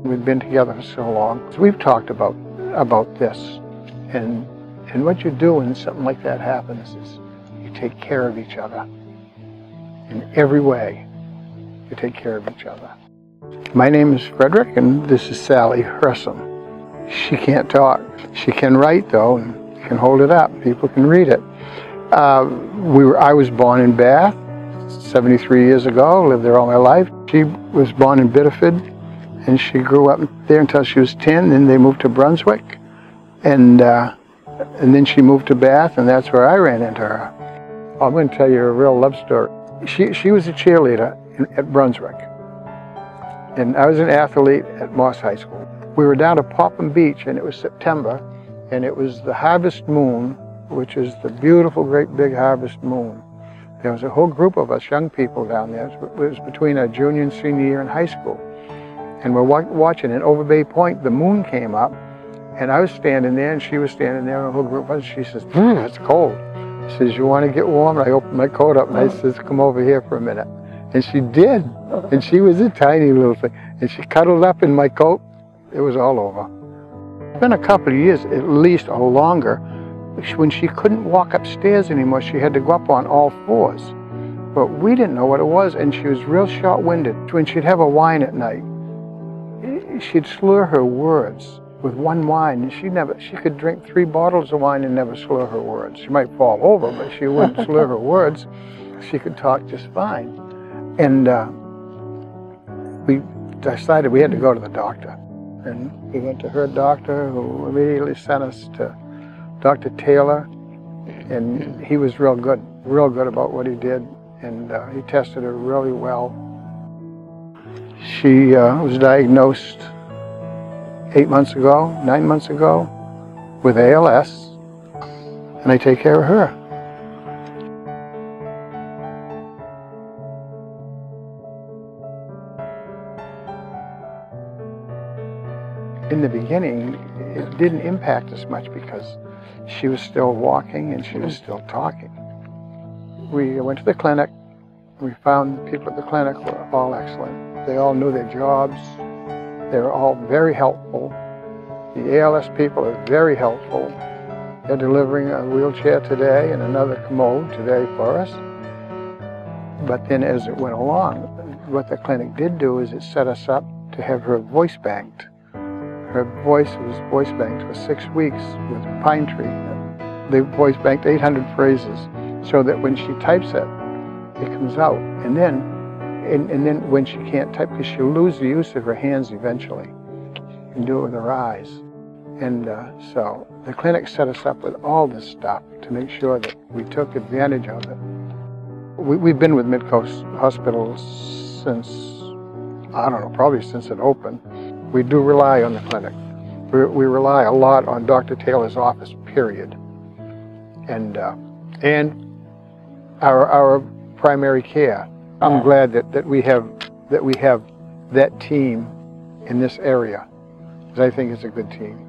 We've been together for so long. So we've talked about this. And what you do when something like that happens is you take care of each other. In every way, you take care of each other. My name is Frederick, and this is Sally Hersom. She can't talk. She can write, though, and can hold it up. People can read it. I was born in Bath 73 years ago, lived there all my life. She was born in Biddeford, and she grew up there until she was 10, then they moved to Brunswick, and then she moved to Bath, and that's where I ran into her. I'm going to tell you a real love story. She was a cheerleader at Brunswick, and I was an athlete at Moss High School. We were down at Popham Beach, and it was September, and it was the harvest moon, which is the beautiful, great big harvest moon. There was a whole group of us young people down there. It was between our junior and senior year in high school. And we're watching, and over Bay Point, the moon came up, and I was standing there, and she was standing there, and a whole group of us. She says, it's cold. She says, you want to get warm? And I opened my coat up, and I says, come over here for a minute. And she did. And she was a tiny little thing. And she cuddled up in my coat. It was all over. It's been a couple of years, at least, or longer, when she couldn't walk upstairs anymore. She had to go up on all fours. But we didn't know what it was, and she was real short-winded. When she'd have a wine at night, she'd slur her words with one wine, and she could drink 3 bottles of wine and never slur her words. She might fall over, but she wouldn't slur her words. She could talk just fine. And we decided we had to go to the doctor. And we went to her doctor, who immediately sent us to Dr. Taylor, and he was real good about what he did, and he tested her really well. She was diagnosed 9 months ago, with ALS, and I take care of her. In the beginning, it didn't impact us much because she was still walking and she was still talking. We went to the clinic. We found people at the clinic were all excellent. They all knew their jobs. They were all very helpful. The ALS people are very helpful. They're delivering a wheelchair today and another commode today for us. But then as it went along, what the clinic did do is it set us up to have her voice banked. Her voice was voice banked for 6 weeks with pine tree. They voice banked 800 phrases so that when she types it, it comes out. And then when she can't type, because she'll lose the use of her hands eventually, and do it with her eyes. And so the clinic set us up with all this stuff to make sure that we took advantage of it. We've been with Midcoast Hospital since, I don't know, probably since it opened. We do rely on the clinic. We rely a lot on Dr. Taylor's office, period. And our primary care. I'm glad that we have that team in this area, because I think it's a good team.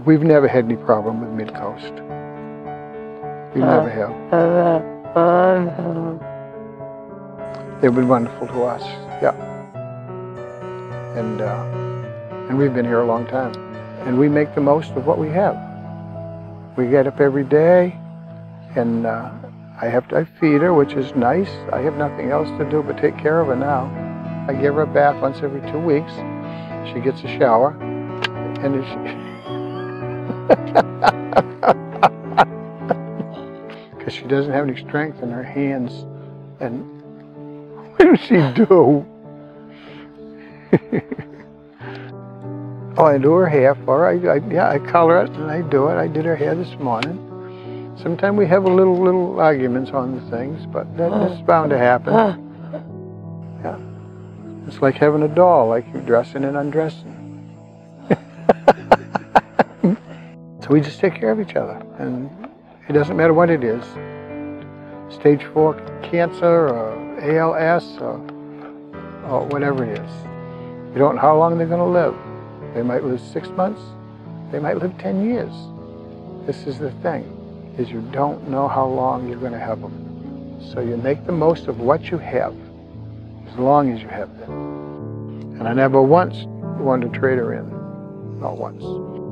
We've never had any problem with Midcoast. We never have. They've been wonderful to us, yeah. And we've been here a long time. And we make the most of what we have. We get up every day, and I feed her, which is nice. I have nothing else to do but take care of her now. I give her a bath once every 2 weeks. She gets a shower, and because she doesn't have any strength in her hands. And what does she do? Oh, I do her hair for her. I color it, and I do it. I did her hair this morning. Sometimes we have little arguments on the things, but that's bound to happen. Yeah. It's like having a doll, like you're dressing and undressing. So we just take care of each other, and it doesn't matter what it is. Stage 4 cancer, or ALS, or whatever it is. You don't know how long they're going to live. They might live 6 months. They might live 10 years. This is the thing, is you don't know how long you're going to have them. So you make the most of what you have, as long as you have them. And I never once wanted to trade her in all once.